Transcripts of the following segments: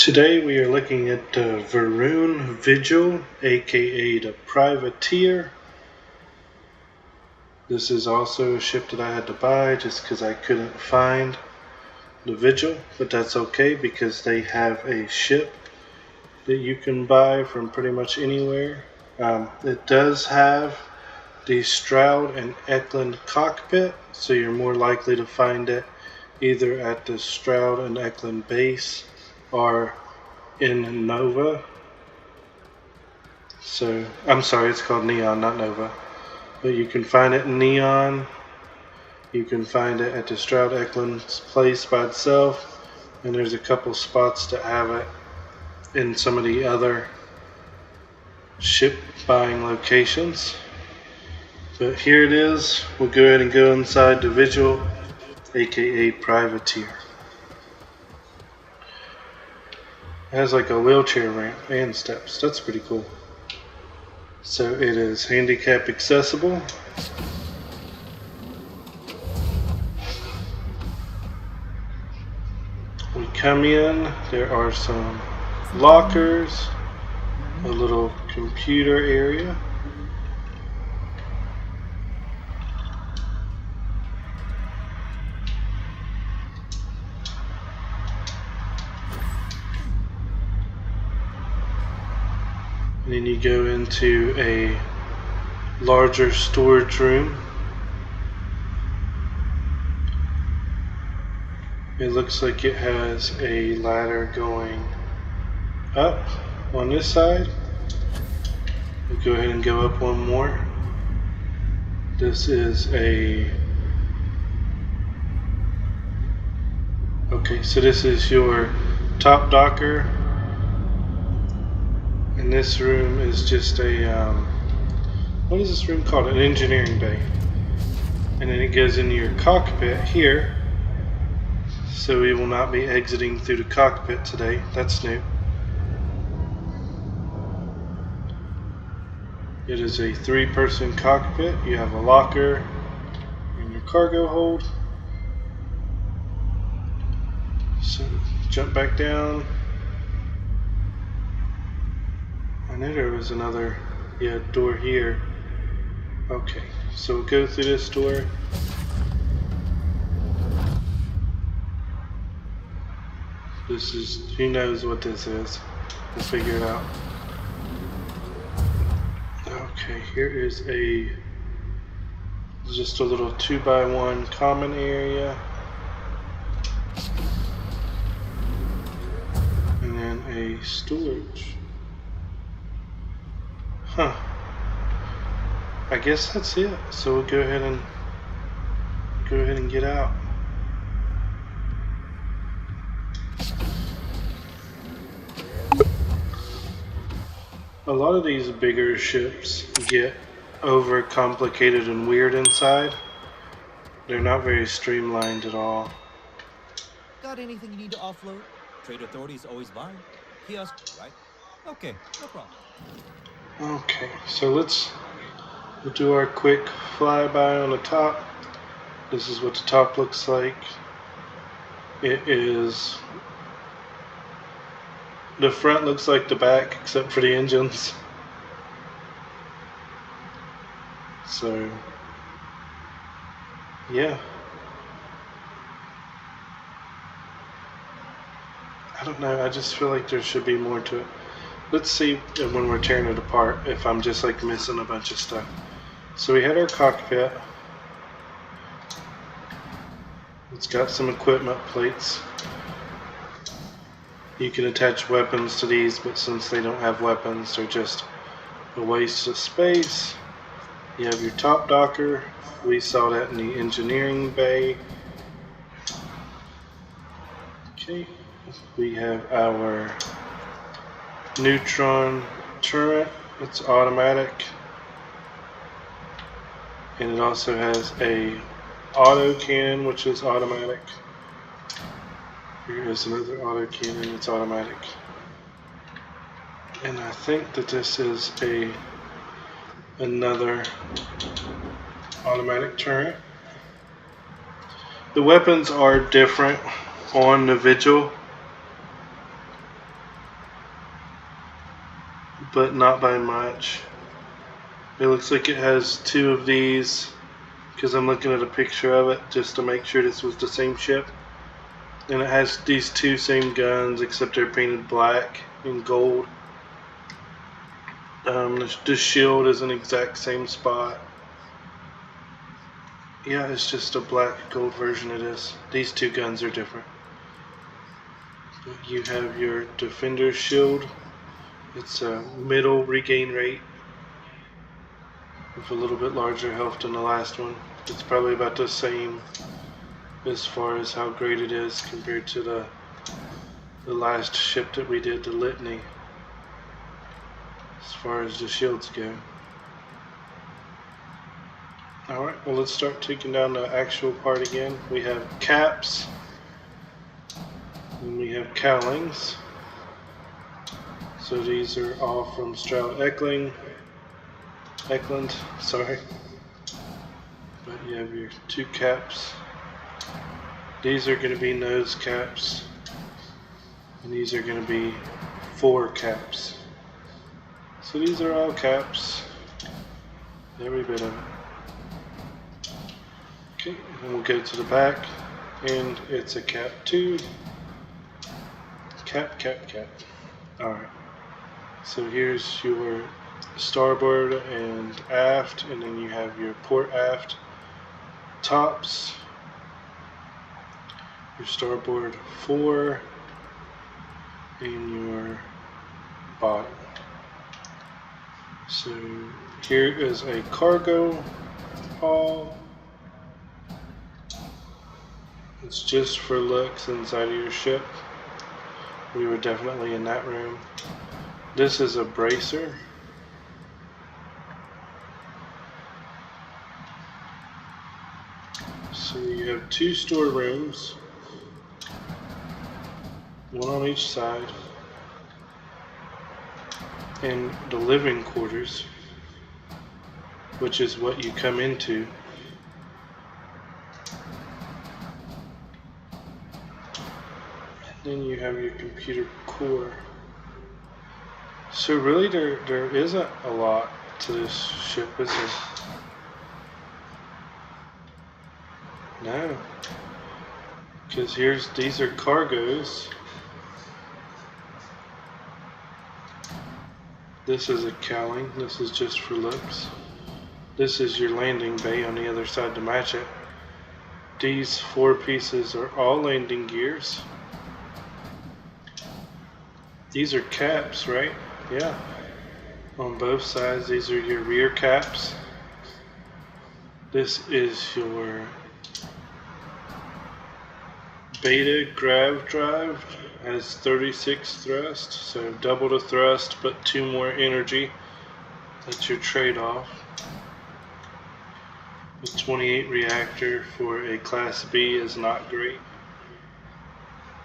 Today we are looking at the Varoon Vigil, aka the Privateer. This is also a ship that I had to buy just because I couldn't find the Vigil, but that's okay because they have a ship that you can buy from pretty much anywhere. It does have the Stroud and Eklund cockpit, so you're more likely to find it either at the Stroud and Eklund base or in Nova. So, I'm sorry, it's called Neon, not Nova. But you can find it in Neon. You can find it at the Stroud Eklund's place by itself. And there's a couple spots that have it in some of the other ship buying locations. But here it is. We'll go ahead and go inside the Vigil, aka Privateer. It has like a wheelchair ramp and steps. That's pretty cool. So it is handicap accessible. We come in, there are some lockers, a little computer area. And then you go into a larger storage room. It looks like it has a ladder going up on this side. We'll go ahead and go up one more. This is okay, so this is your top docker. And this room is just what is this room called? An engineering bay. And then it goes into your cockpit here. So we will not be exiting through the cockpit today. That's new. It is a 3-person cockpit. You have a locker and your cargo hold. So jump back down. I knew there was another door here. Okay, so we'll go through this door. This is, who knows what this is. We'll figure it out. Okay, here is just a little 2x1 common area. And then a storage. Huh. I guess that's it. So we'll go ahead and get out. A lot of these bigger ships get over complicated and weird inside. They're not very streamlined at all. Got anything you need to offload? Trade Authority is always buying. Kiosk, right? Okay, no problem. Okay, so we'll do our quick flyby on the top. This is what the top looks like. It is... The front looks like the back, except for the engines. So, yeah. I don't know, I just feel like there should be more to it. Let's see when we're tearing it apart if I'm just like missing a bunch of stuff. So we had our cockpit. It's got some equipment plates. You can attach weapons to these, but since they don't have weapons, they're just a waste of space. You have your top docker. We saw that in the engineering bay. Okay, we have our neutron turret. It's automatic. And it also has a auto cannon, which is automatic. Here is another auto cannon, it's automatic. And I think that this is another automatic turret. The weapons are different on the Vigil. but not by much. It looks like it has 2 of these, because I'm looking at a picture of it just to make sure this was the same ship. And it has these 2 same guns, except they're painted black and gold. The shield is an exact same spot. Yeah, it's just a black gold version of this. These 2 guns are different. You have your defender shield. It's a middle regain rate with a little bit larger health than the last one. It's probably about the same as far as how great it is compared to the last ship that we did, the Litany, as far as the shields go. Alright, well, let's start taking down the actual part again. We have caps, and we have cowlings. So these are all from Stroud Eklund, sorry. But you have your 2 caps. These are going to be nose caps, and these are going to be 4 caps. So these are all caps, every bit of it. Okay, and we'll go to the back, and it's a cap 2. Cap. Alright, so here's your starboard and aft, and then you have your port aft tops, your starboard 4, and your bottom. So here is a cargo hall. It's just for looks inside of your ship. We were definitely in that room. This is a bracer. So you have 2 storerooms, 1 on each side, and the living quarters, which is what you come into. Then you have your computer core. So really there isn't a lot to this ship, is there? No. Because these are cargoes. This is a cowling. This is just for looks. This is your landing bay on the other side to match it. These 4 pieces are all landing gears. These are caps, right? Yeah. On both sides, these are your rear caps. This is your beta grav drive. Has 36 thrust, so double the thrust, but 2 more energy. That's your trade-off. The 28 reactor for a Class B is not great.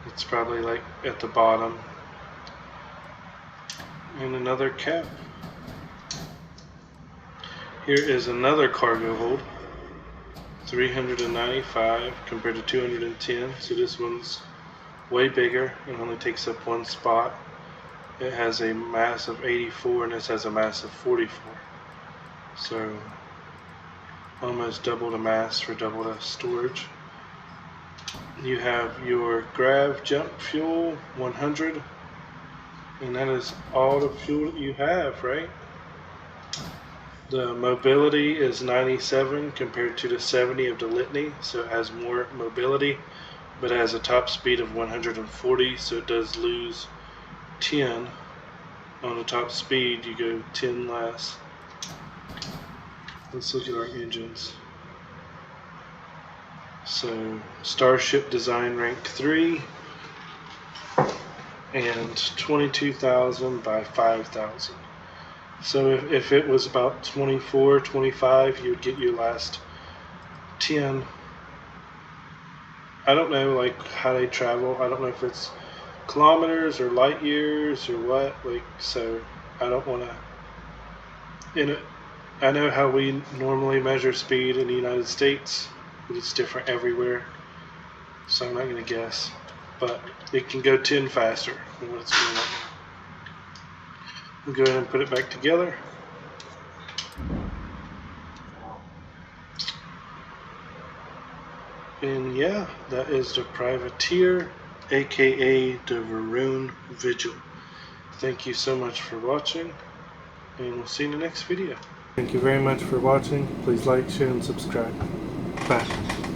It's probably like at the bottom. And another cap. Here is another cargo hold. 395 compared to 210, so this one's way bigger and only takes up 1 spot. It has a mass of 84 and this has a mass of 44. So almost double the mass for double the storage. You have your grav jump fuel 100, and that is all the fuel that you have, right? The mobility is 97 compared to the 70 of the Litany, so it has more mobility, but it has a top speed of 140, so it does lose 10 on the top speed. You go 10 less. Let's look at our engines. So Starship Design rank 3 and 22,000 by 5,000. So if it was about 24, 25, you would get your last 10. I don't know like how they travel. I don't know if it's kilometers or light years or what. Like, so I don't want to. I know how we normally measure speed in the United States, but it's different everywhere. So I'm not going to guess. But it can go 10 faster than what it's going right now. Go ahead and put it back together. And yeah, that is the Privateer, aka the Varun Vigil. Thank you so much for watching, and we'll see you in the next video. Thank you very much for watching. Please like, share, and subscribe. Bye.